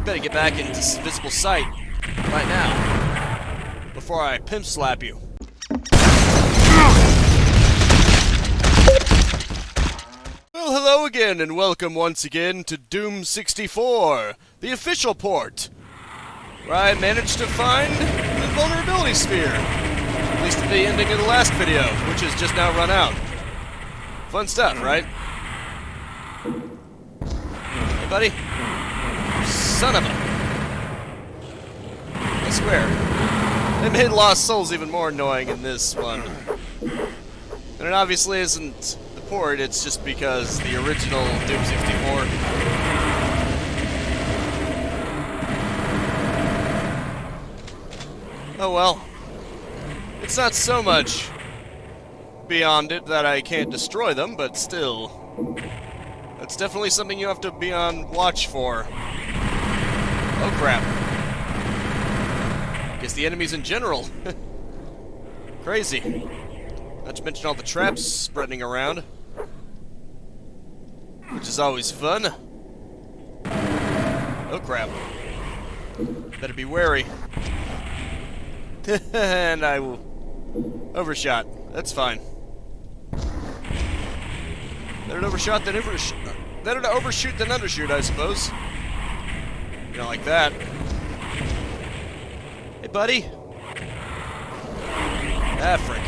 better get back into visible sight right now before I pimp slap you. Well, hello again, and welcome once again to Doom 64, the official port, where I managed to find the vulnerability sphere, at least at the ending of the last video, which has just now run out. Fun stuff, right? Hey, buddy. Son of a... I swear. They made Lost Souls even more annoying in this one. And it obviously isn't the port, it's just because the original Doom 64... Oh well. It's not so much beyond it that I can't destroy them, but still. That's definitely something you have to be on watch for. Oh crap. Guess the enemies in general. Crazy. Not to mention all the traps spreading around. Which is always fun. Oh crap. Better be wary. And I will... Overshot. That's fine. Better to overshot than overshoot. Better to overshoot than undershoot, I suppose. You don't like that. Hey, buddy. Ah, frick.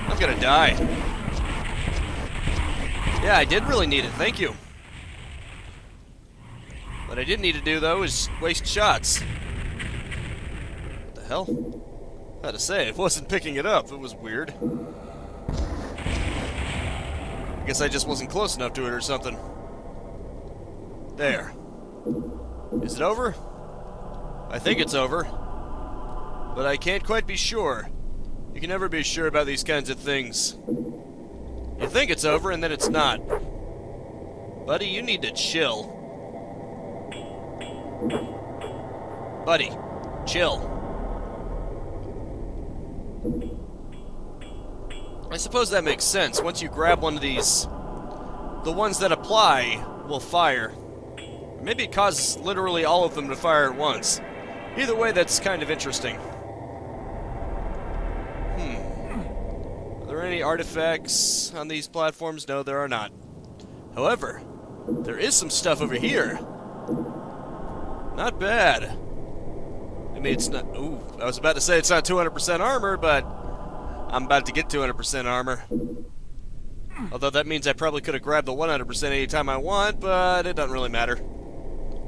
I'm gonna die. Yeah, I did really need it, thank you. What I didn't need to do, though, is waste shots. What the hell? I had to say, it wasn't picking it up. It was weird. I guess I just wasn't close enough to it or something. There. Is it over? I think it's over. But I can't quite be sure. You can never be sure about these kinds of things. You think it's over, and then it's not. Buddy, you need to chill. Buddy, chill. I suppose that makes sense. Once you grab one of these, the ones that apply will fire. Maybe it causes literally all of them to fire at once. Either way, that's kind of interesting. Are there any artifacts on these platforms? No, there are not. However, there is some stuff over here. Not bad. I mean, it's not... Ooh, I was about to say it's not 200% armor, but I'm about to get 200% armor. Although that means I probably could have grabbed the 100% anytime I want, but it doesn't really matter.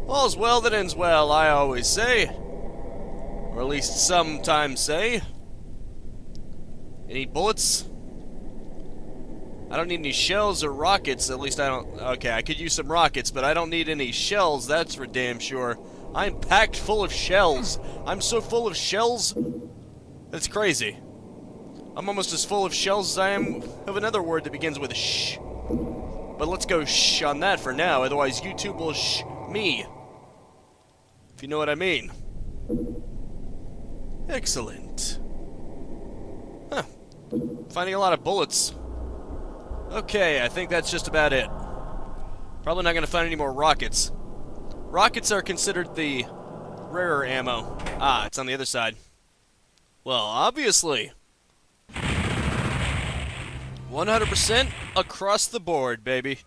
All's well that ends well, I always say. Or at least sometimes say. Any bullets? I don't need any shells or rockets, at least I don't... Okay, I could use some rockets, but I don't need any shells, that's for damn sure. I'm packed full of shells. I'm so full of shells, that's crazy. I'm almost as full of shells as I am of another word that begins with a sh. But let's go shh on that for now, otherwise YouTube will shh me. If you know what I mean. Excellent. Huh. Finding a lot of bullets. Okay, I think that's just about it. Probably not going to find any more rockets. Rockets are considered the rarer ammo. Ah, it's on the other side. Well, obviously. 100% across the board, baby.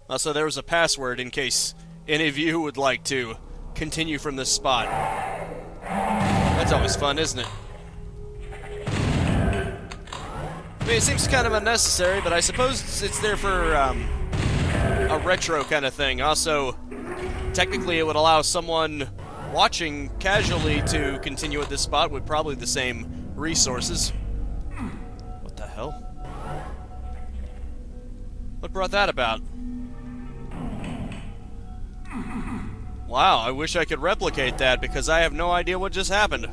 Also, there was a password in case any of you would like to continue from this spot. That's always fun, isn't it? I mean, it seems kind of unnecessary, but I suppose it's there for a retro kind of thing. Also, technically it would allow someone watching casually to continue at this spot with probably the same resources. What the hell? What brought that about? Wow, I wish I could replicate that because I have no idea what just happened.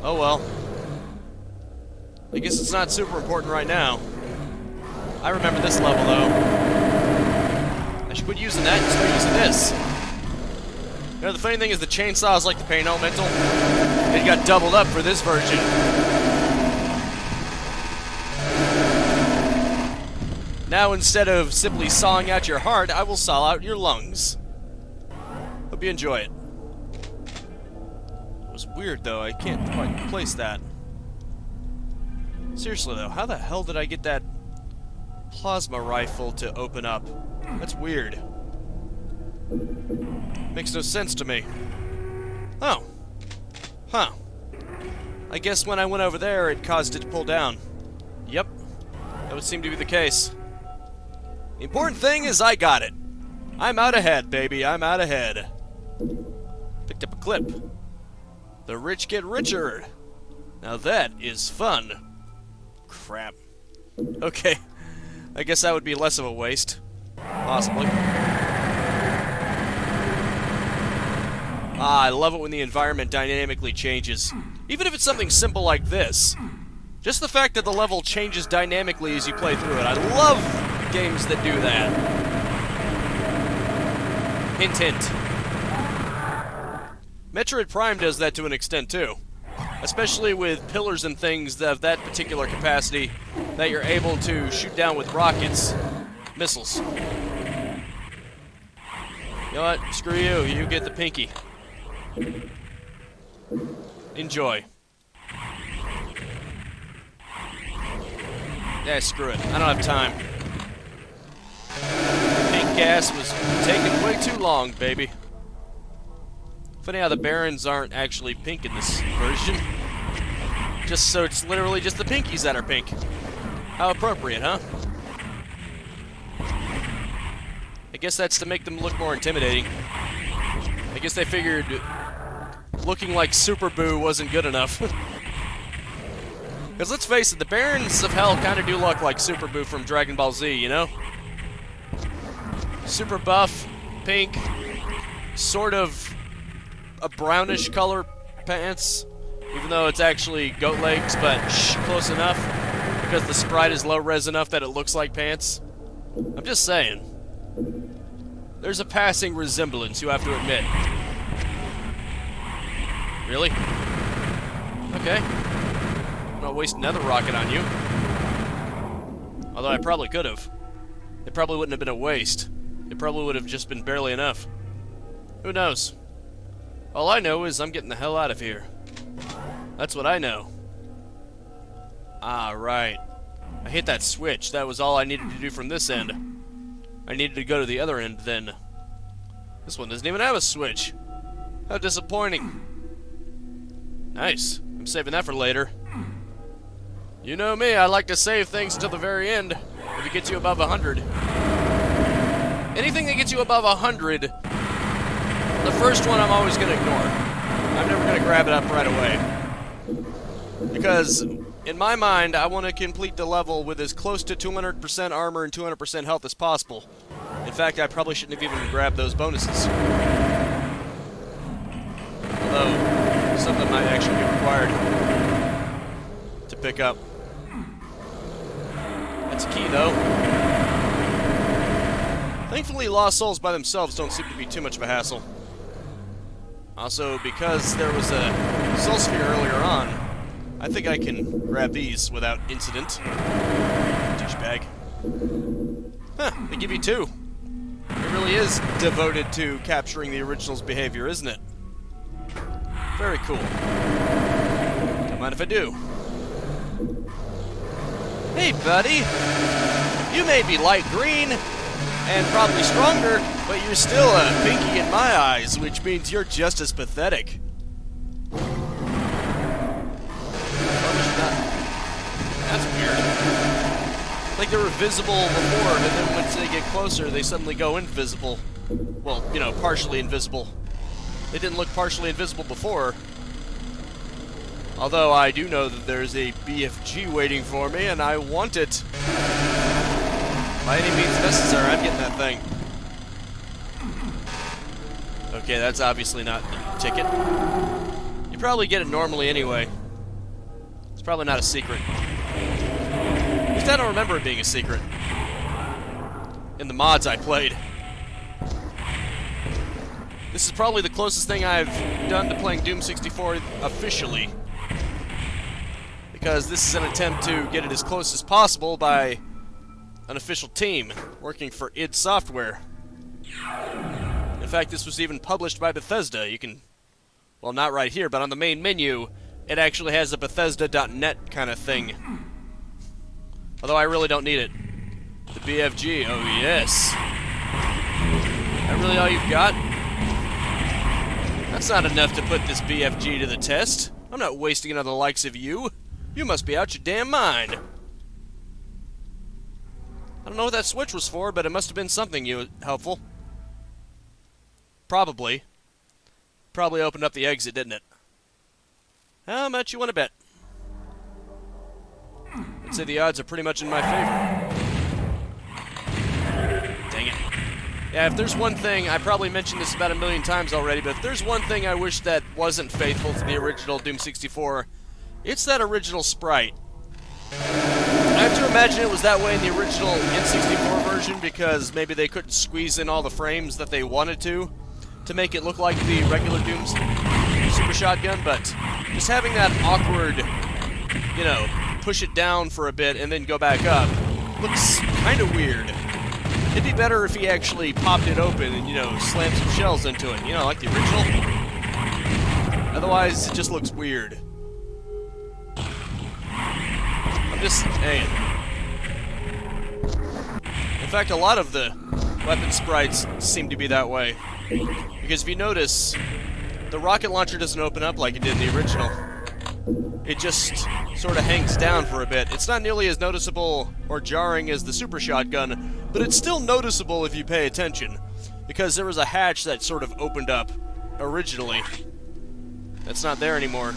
Oh well. I guess it's not super important right now. I remember this level though. I should quit using that and start using this. You know, the funny thing is the chainsaw is like the Pain Elemental. It got doubled up for this version. Now instead of simply sawing out your heart, I will saw out your lungs. Hope you enjoy it. It was weird though, I can't quite place that. Seriously though, how the hell did I get that plasma rifle to open up? That's weird. Makes no sense to me. Oh. Huh. I guess when I went over there, it caused it to pull down. Yep. That would seem to be the case. The important thing is I got it. I'm out ahead, baby. I'm out ahead. Picked up a clip. The rich get richer. Now that is fun. Crap. Okay. I guess that would be less of a waste. Possibly. Ah, I love it when the environment dynamically changes. Even if it's something simple like this. Just the fact that the level changes dynamically as you play through it. I love games that do that. Hint, hint. Metroid Prime does that to an extent too. Especially with pillars and things of that particular capacity that you're able to shoot down with rockets. Missiles. You know what? Screw you. You get the pinky. Enjoy. Yeah, screw it. I don't have time. Pink gas was taking way too long, baby. Funny how the Barons aren't actually pink in this version. Just so it's literally just the pinkies that are pink. How appropriate, huh? I guess that's to make them look more intimidating. I guess they figured looking like Super Boo wasn't good enough. Because let's face it, the Barons of Hell kind of do look like Super Boo from Dragon Ball Z, you know? Super buff, pink, sort of a brownish color pants, even though it's actually goat legs, but close enough, because the sprite is low-res enough that it looks like pants. I'm just saying. There's a passing resemblance, you have to admit. Really? Okay. I'm not wasting another rocket on you. Although I probably could have. It probably wouldn't have been a waste. It probably would have just been barely enough. Who knows? All I know is I'm getting the hell out of here. That's what I know. Ah, right. I hit that switch. That was all I needed to do from this end. I needed to go to the other end then. This one doesn't even have a switch. How disappointing. Nice. I'm saving that for later. You know me, I like to save things till the very end. If it gets you above 100. Anything that gets you above 100, the first one I'm always going to ignore. I'm never going to grab it up right away. Because, in my mind, I want to complete the level with as close to 200% armor and 200% health as possible. In fact, I probably shouldn't have even grabbed those bonuses. Although, some of them might actually be required to pick up. That's a key, though. Thankfully, Lost Souls by themselves don't seem to be too much of a hassle. Also, because there was a Soul Sphere earlier on, I think I can grab these without incident. Douchebag. Huh, they give you two. It really is devoted to capturing the original's behavior, isn't it? Very cool. Don't mind if I do. Hey, buddy. You may be light green and probably stronger, but you're still a pinky in my eyes, which means you're just as pathetic. That's weird. Like they were visible before, and then once they get closer, they suddenly go invisible. Well, you know, partially invisible. They didn't look partially invisible before. Although I do know that there's a BFG waiting for me, and I want it. By any means necessary, I'm getting that thing. Okay, that's obviously not the ticket. You probably get it normally anyway. It's probably not a secret. At least I don't remember it being a secret. In the mods I played. This is probably the closest thing I've done to playing Doom 64 officially. Because this is an attempt to get it as close as possible by an official team working for id Software. In fact, this was even published by Bethesda. You can, well, not right here, but on the main menu, it actually has a Bethesda.net kind of thing. Although I really don't need it. The BFG, oh yes. That really all you've got? That's not enough to put this BFG to the test. I'm not wasting it on the likes of you. You must be out your damn mind. I don't know what that switch was for, but it must have been something helpful. Probably. Probably opened up the exit, didn't it? How much you want to bet? I'd say the odds are pretty much in my favor. Dang it. Yeah, if there's one thing, I probably mentioned this about a million times already, but if there's one thing I wish that wasn't faithful to the original Doom 64, it's that original sprite. I have to imagine it was that way in the original N64 version because maybe they couldn't squeeze in all the frames that they wanted to make it look like the regular Doom's Super Shotgun, but just having that awkward, you know, push it down for a bit and then go back up looks kind of weird. It'd be better if he actually popped it open and, you know, slammed some shells into it, you know, like the original. Otherwise, it just looks weird. I'm just saying. In fact, a lot of the weapon sprites seem to be that way. Because if you notice, the rocket launcher doesn't open up like it did in the original. It just sort of hangs down for a bit. It's not nearly as noticeable or jarring as the Super Shotgun, but it's still noticeable if you pay attention. Because there was a hatch that sort of opened up originally. That's not there anymore.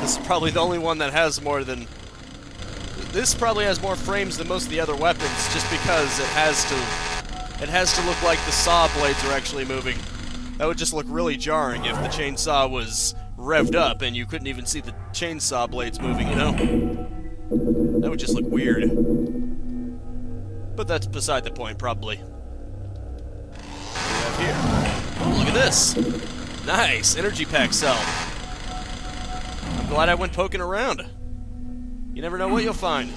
This is probably the only one that has more than... This probably has more frames than most of the other weapons, just because it has to look like the saw blades are actually moving. That would just look really jarring if the chainsaw was revved up and you couldn't even see the chainsaw blades moving, you know? That would just look weird. But that's beside the point, probably. What do we have here? Oh, look at this! Nice! Energy pack cell. I'm glad I went poking around. You never know what you'll find.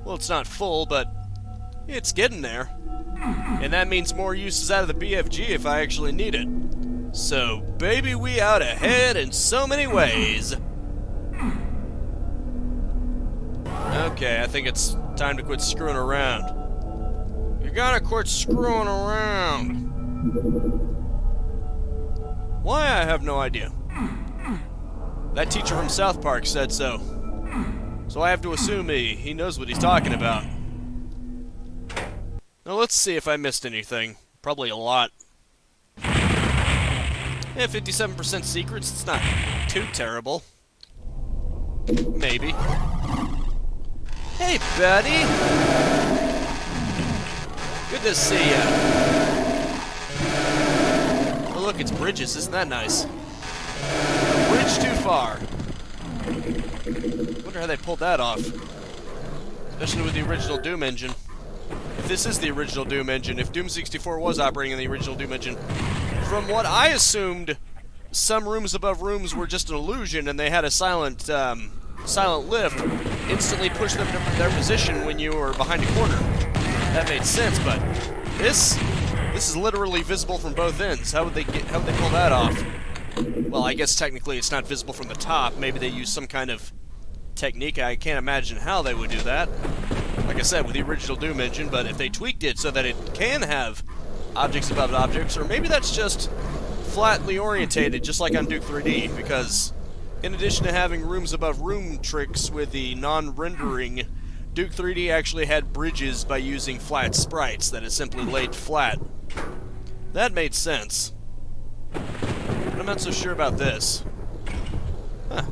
Well, it's not full, but it's getting there. And that means more uses out of the BFG if I actually need it. So, baby, we out ahead in so many ways. Okay, I think it's time to quit screwing around. You're gonna quit screwing around. Why, I have no idea. That teacher from South Park said so. So I have to assume he knows what he's talking about. Now let's see if I missed anything. Probably a lot. Yeah, 57% secrets, it's not too terrible. Maybe. Hey, buddy! Good to see ya. Oh look, it's bridges, isn't that nice? A bridge too far. Wonder how they pulled that off. Especially with the original Doom engine. If this is the original Doom engine, if Doom 64 was operating in the original Doom engine, from what I assumed, some rooms above rooms were just an illusion and they had a silent lift instantly push them to their position when you were behind a corner. That made sense, but this is literally visible from both ends. How would they pull that off? Well, I guess technically it's not visible from the top. Maybe they use some kind of technique. I can't imagine how they would do that. Like I said, with the original Doom engine, but if they tweaked it so that it can have objects above objects, or maybe that's just flatly orientated, just like on Duke 3D, because in addition to having rooms above room tricks with the non-rendering, Duke 3D actually had bridges by using flat sprites that is simply laid flat. That made sense. But I'm not so sure about this. Huh.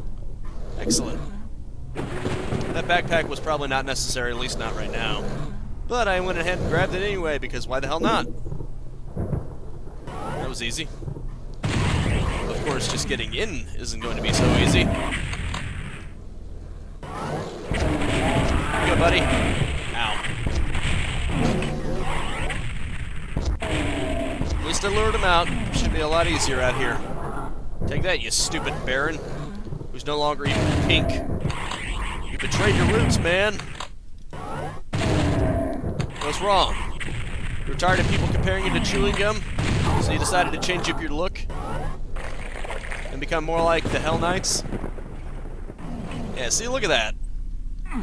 Excellent. That backpack was probably not necessary, at least not right now. But I went ahead and grabbed it anyway, because why the hell not? That was easy. Of course, just getting in isn't going to be so easy. Here you go, buddy. Ow. At least I lured him out. Should be a lot easier out here. Take that, you stupid Baron, who's no longer even pink. You betrayed your roots, man. What's wrong? You're tired of people comparing you to chewing gum? So you decided to change up your look? And become more like the Hell Knights? Yeah, see, look at that.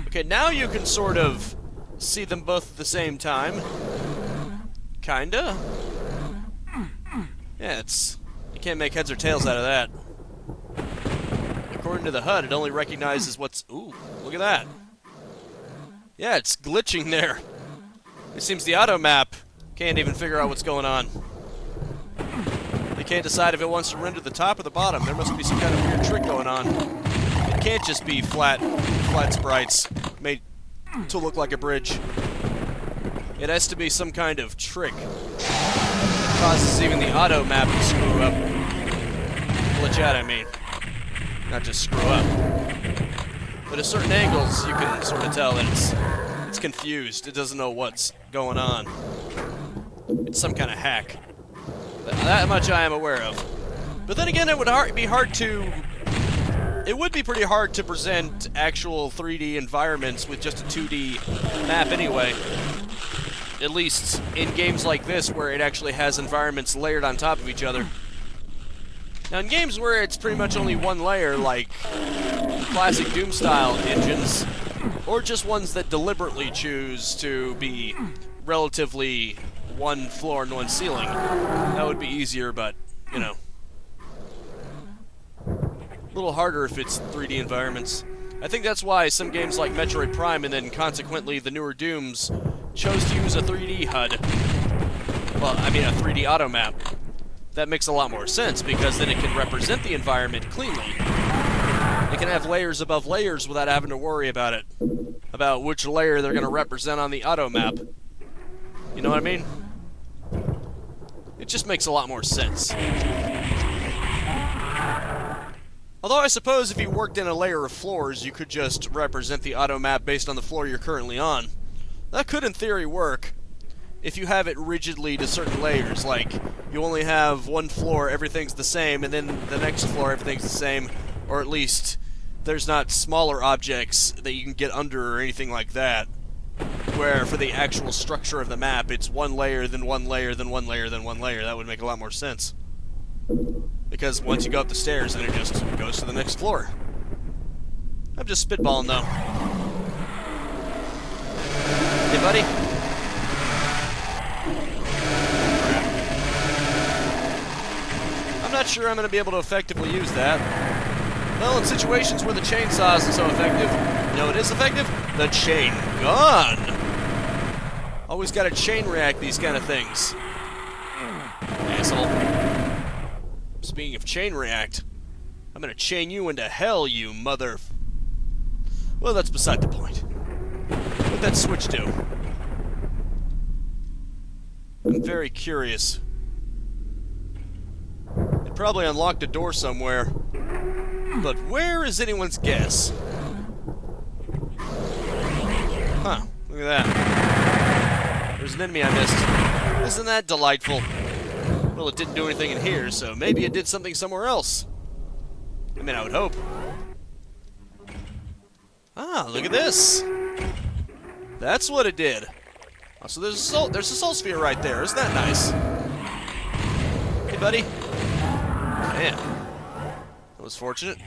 Okay, now you can sort of see them both at the same time. Kinda. Yeah, you can't make heads or tails out of that. According to the HUD, it only recognizes what's... Ooh, look at that. Yeah, it's glitching there. It seems the auto map can't even figure out what's going on. They can't decide if it wants to render the top or the bottom. There must be some kind of weird trick going on. It can't just be flat sprites made to look like a bridge. It has to be some kind of trick. It causes even the auto map to screw up. Glitch out, I mean. Not just screw up. But at certain angles, you can sort of tell that it's confused. It doesn't know what's going on. It's some kind of hack. That much I am aware of. But then again, it would be hard to... It would be pretty hard to present actual 3D environments with just a 2D map anyway. At least in games like this, where it actually has environments layered on top of each other. Now, in games where it's pretty much only one layer, like classic Doom-style engines, or just ones that deliberately choose to be relatively one floor and one ceiling, that would be easier, but, you know. A little harder if it's 3D environments. I think that's why some games like Metroid Prime, and then consequently the newer Dooms, chose to use a 3D HUD. Well, I mean a 3D auto map. That makes a lot more sense, because then it can represent the environment cleanly. It can have layers above layers without having to worry about it. About which layer they're going to represent on the auto map. You know what I mean? It just makes a lot more sense. Although I suppose if you worked in a layer of floors, you could just represent the auto map based on the floor you're currently on. That could in theory work. If you have it rigidly to certain layers, like you only have one floor, everything's the same, and then the next floor, everything's the same, or at least there's not smaller objects that you can get under or anything like that, where for the actual structure of the map, it's one layer, then one layer, then one layer, then one layer. That would make a lot more sense. Because once you go up the stairs, then it just goes to the next floor. I'm just spitballing, though. Hey, buddy? I'm not sure I'm going to be able to effectively use that. Well, in situations where the chainsaw isn't so effective, you know what is effective? The chain gun! Always gotta chain react these kind of things. Asshole. Speaking of chain react, I'm gonna chain you into hell, you mother... Well, that's beside the point. What'd that switch do? I'm very curious. It probably unlocked a door somewhere. But where is anyone's guess? Huh, look at that. There's an enemy I missed. Isn't that delightful? Well, it didn't do anything in here, so maybe it did something somewhere else. I mean, I would hope. Ah, look at this. That's what it did. Oh, so there's a soul sphere right there. Isn't that nice? Hey, buddy. Man, that was fortunate.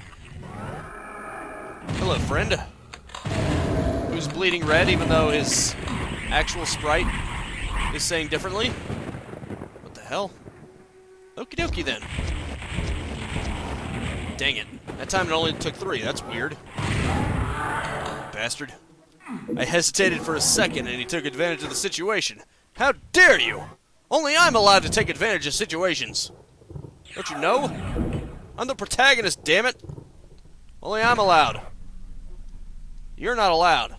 Hello, friend. Who's bleeding red even though his actual sprite is saying differently? What the hell? Okie dokie then. Dang it. That time it only took 3. That's weird. Bastard. I hesitated for a second and he took advantage of the situation. How dare you! Only I'm allowed to take advantage of situations. Don't you know? I'm the protagonist, damn it! Only I'm allowed. You're not allowed.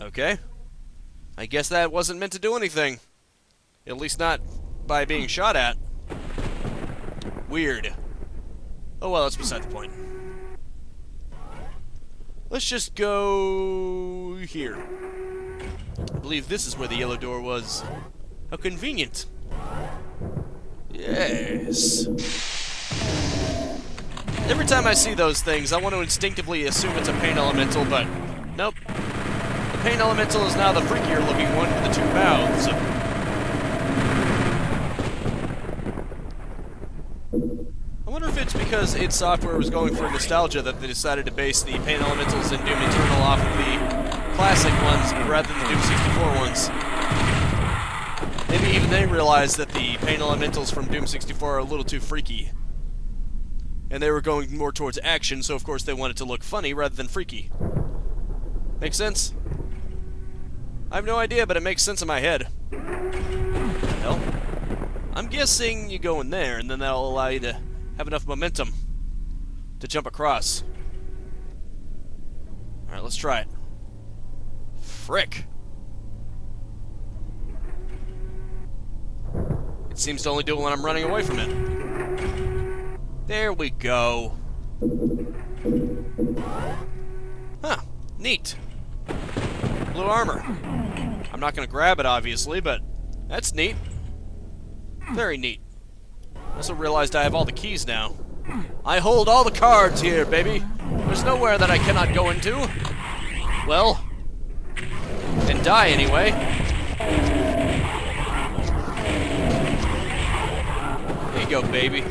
Okay. I guess that wasn't meant to do anything. At least not by being shot at. Weird. Oh well, that's beside the point. Let's just go here. I believe this is where the yellow door was. How convenient. Yes. Every time I see those things, I want to instinctively assume it's a paint elemental, but nope. Pain Elemental is now the freakier looking one with the two mouths. I wonder if it's because id Software was going for nostalgia that they decided to base the Pain Elementals in Doom Eternal off of the classic ones rather than the Doom 64 ones. Maybe even they realized that the Pain Elementals from Doom 64 are a little too freaky. And they were going more towards action, so of course they wanted to look funny rather than freaky. Make sense? I have no idea, but it makes sense in my head. Hell, I'm guessing you go in there, and then that'll allow you to have enough momentum to jump across. Alright, let's try it. Frick! It seems to only do it when I'm running away from it. There we go. Huh, neat. Blue armor. I'm not gonna grab it, obviously, but that's neat. Very neat. I also realized I have all the keys now. I hold all the cards here, baby. There's nowhere that I cannot go into. Well, and die anyway. There you go, baby.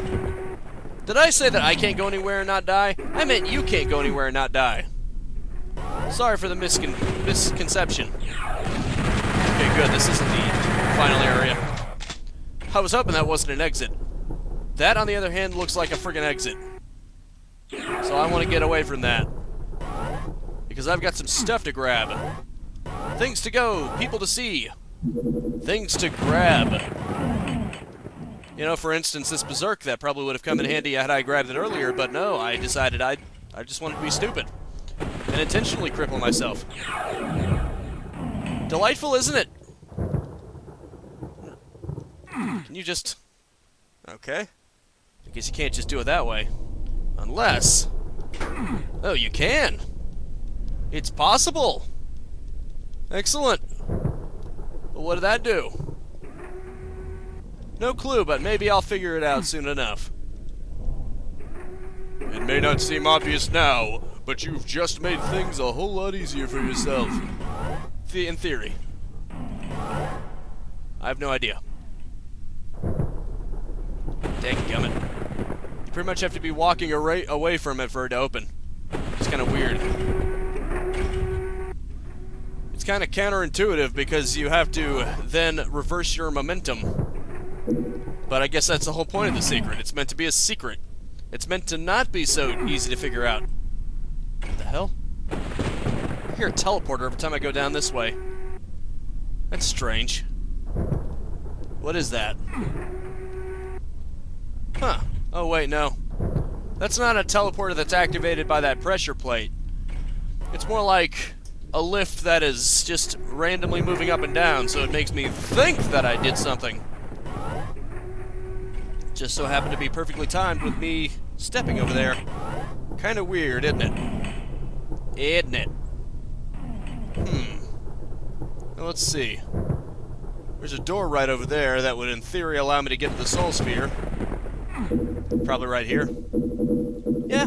Did I say that I can't go anywhere and not die? I meant you can't go anywhere and not die. Sorry for the misconception. Okay, good. This isn't the final area. I was hoping that wasn't an exit. That, on the other hand, looks like a friggin' exit. So I want to get away from that. Because I've got some stuff to grab. Things to go, people to see. Things to grab. You know, for instance, this Berserk, that probably would have come in handy had I grabbed it earlier, but no, I decided I just wanted to be stupid. And intentionally cripple myself. Delightful, isn't it? Can you just... Okay. I guess you can't just do it that way. Unless... Oh, you can! It's possible! Excellent! But what did that do? No clue, but maybe I'll figure it out soon enough. It may not seem obvious now, but you've just made things a whole lot easier for yourself. In theory. I have no idea. Danggummit. You pretty much have to be walking away from it for it to open. It's kind of weird. It's kind of counterintuitive because you have to then reverse your momentum. But I guess that's the whole point of the secret. It's meant to be a secret. It's meant to not be so easy to figure out. What the hell? I hear a teleporter every time I go down this way. That's strange. What is that? Huh. Oh, wait, no. That's not a teleporter that's activated by that pressure plate. It's more like a lift that is just randomly moving up and down, so it makes me think that I did something. Just so happened to be perfectly timed with me stepping over there. Kinda weird, isn't it? Isn't it? Now, let's see. There's a door right over there that would, in theory, allow me to get to the Soul Sphere. Probably right here. Yeah.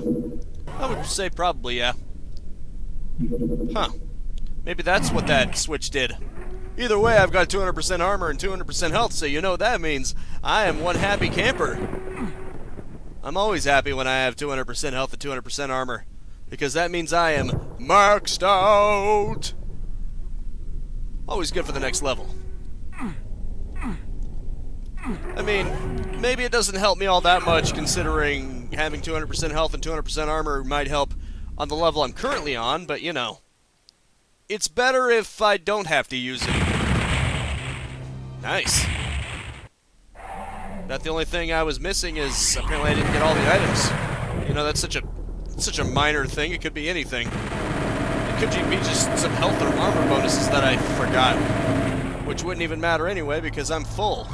I would say probably, yeah. Huh. Maybe that's what that switch did. Either way, I've got 200% armor and 200% health, so you know what that means. I am one happy camper. I'm always happy when I have 200% health and 200% armor, because that means I am maxed out. Always good for the next level. I mean, maybe it doesn't help me all that much, considering having 200% health and 200% armor might help on the level I'm currently on, but you know. It's better if I don't have to use it. Nice. But the only thing I was missing is apparently I didn't get all the items. You know, that's such a minor thing. It could be anything. It could be just some health or armor bonuses that I forgot, which wouldn't even matter anyway because I'm full.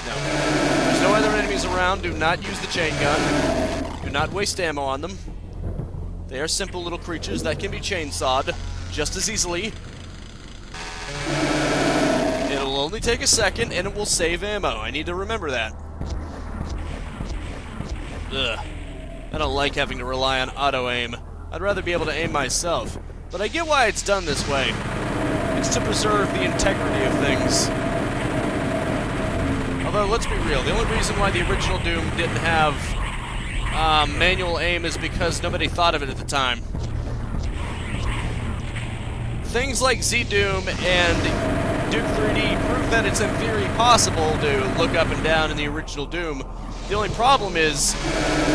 No. There's no other enemies around. Do not use the chain gun. Do not waste ammo on them. They are simple little creatures that can be chainsawed just as easily. It'll only take a second, and it will save ammo. I need to remember that. Ugh. I don't like having to rely on auto-aim. I'd rather be able to aim myself. But I get why it's done this way. It's to preserve the integrity of things. Although, let's be real, the only reason why the original Doom didn't have manual aim is because nobody thought of it at the time. Things like Z-Doom and Duke 3D prove that it's in theory possible to look up and down in the original Doom. The only problem is,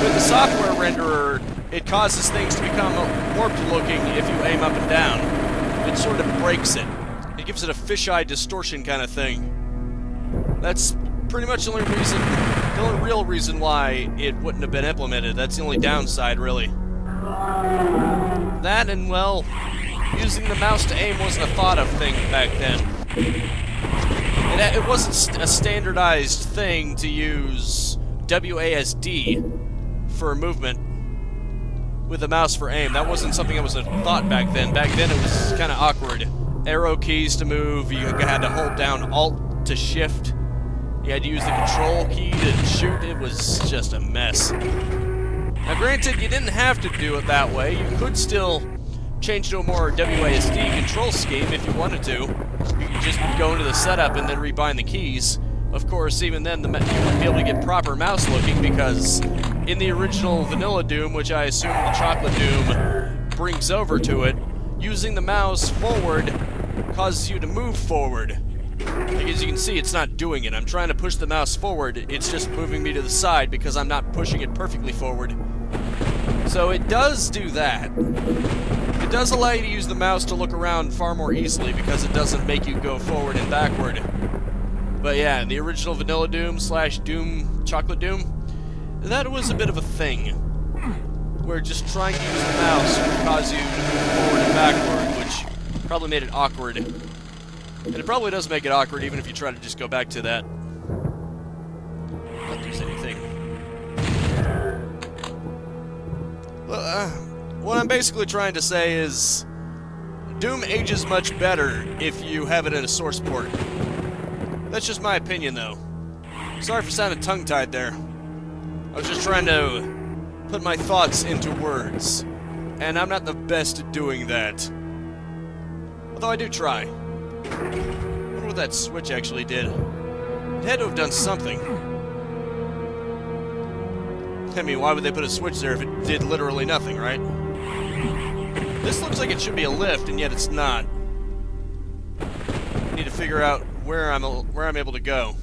with the software renderer, it causes things to become warped looking if you aim up and down. It sort of breaks it. It gives it a fisheye distortion kind of thing. That's pretty much the only real reason why it wouldn't have been implemented. That's the only downside, really. That and, well, using the mouse to aim wasn't a thought of thing back then. It wasn't a standardized thing to use WASD for movement with the mouse for aim. That wasn't something that was a thought back then. Back then it was kind of awkward. Arrow keys to move, you had to hold down Alt to shift. You had to use the control key to shoot. It was just a mess. Now granted, you didn't have to do it that way. You could still change to a more WASD control scheme if you wanted to. You could just go into the setup and then rebind the keys. Of course, even then, you wouldn't be able to get proper mouse looking because in the original Vanilla Doom, which I assume the Chocolate Doom brings over to it, using the mouse forward causes you to move forward. Like, as you can see, it's not doing it. I'm trying to push the mouse forward. It's just moving me to the side because I'm not pushing it perfectly forward. So it does do that. It does allow you to use the mouse to look around far more easily because it doesn't make you go forward and backward. But yeah, the original Vanilla Doom / Doom, Chocolate Doom, that was a bit of a thing. Where just trying to use the mouse would cause you to move forward and backward, which probably made it awkward. And it probably does make it awkward even if you try to just go back to that. Not lose anything. Well, what I'm basically trying to say is Doom ages much better if you have it in a source port. That's just my opinion, though. Sorry for sounding tongue-tied there. I was just trying to put my thoughts into words, and I'm not the best at doing that. Although I do try. I wonder what that switch actually did. It had to have done something. I mean, why would they put a switch there if it did literally nothing, right? This looks like it should be a lift, and yet it's not. I need to figure out where I'm able to go.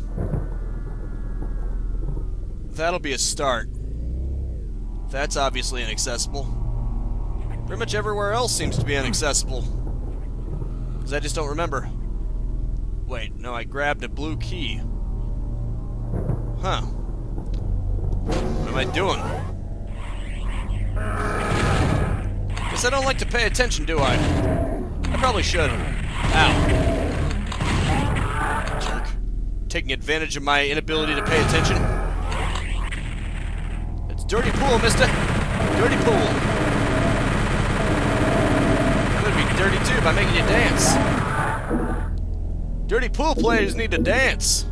That'll be a start. That's obviously inaccessible. Pretty much everywhere else seems to be inaccessible. Because I just don't remember. Wait, no, I grabbed a blue key. Huh. What am I doing? Guess I don't like to pay attention, do I? I probably should. Ow. Jerk. Taking advantage of my inability to pay attention. It's dirty pool, mister. Dirty pool. I'm gonna be dirty too by making you dance. Dirty pool players need to dance.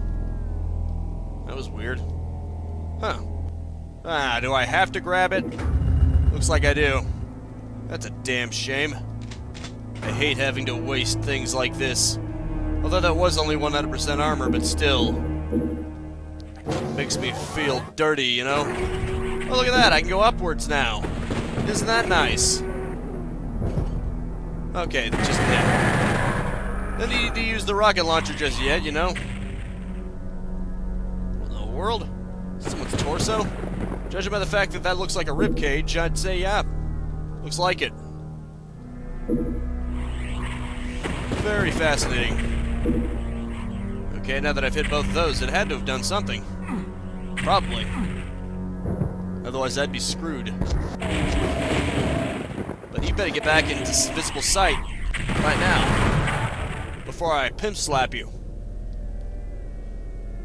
That was weird. Huh. Ah, do I have to grab it? Looks like I do. That's a damn shame. I hate having to waste things like this. Although that was only 100% armor, but still. Makes me feel dirty, you know? Oh, look at that, I can go upwards now. Isn't that nice? Okay, just that. Don't need to use the rocket launcher just yet, you know? What in the world? Someone's torso? Judging by the fact that that looks like a ribcage, I'd say, yeah. Looks like it. Very fascinating. Okay, now that I've hit both of those, it had to have done something. Probably. Otherwise, I'd be screwed. But you better get back into visible sight right now before I pimp slap you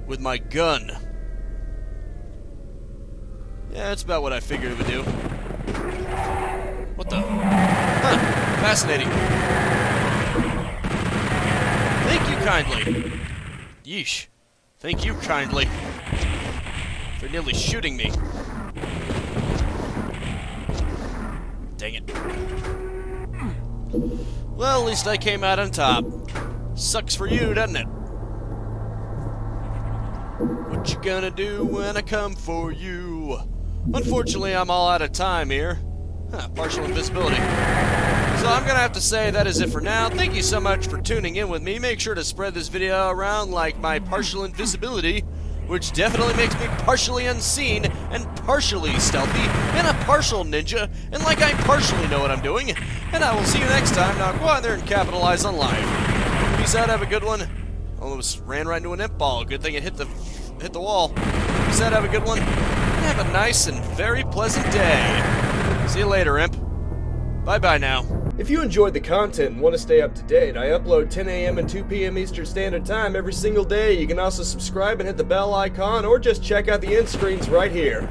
with my gun. Yeah, that's about what I figured it would do. What the? Huh. Fascinating. Thank you kindly. Yeesh. Thank you kindly for nearly shooting me. Dang it. Well, at least I came out on top. Sucks for you, doesn't it? What you gonna do when I come for you? Unfortunately, I'm all out of time here. Partial invisibility. So I'm gonna have to say that is it for now. Thank you so much for tuning in with me. Make sure to spread this video around like my partial invisibility, which definitely makes me partially unseen and partially stealthy and a partial ninja, and like I partially know what I'm doing. And I will see you next time. Now go out there and capitalize on life. Peace out, have a good one. Almost ran right into an imp ball. Good thing it hit the wall. Peace out, have a good one. And have a nice and very pleasant day. See you later, imp. Bye-bye now. If you enjoyed the content and want to stay up to date, I upload 10 a.m. and 2 p.m. Eastern Standard Time every single day. You can also subscribe and hit the bell icon, or just check out the end screens right here.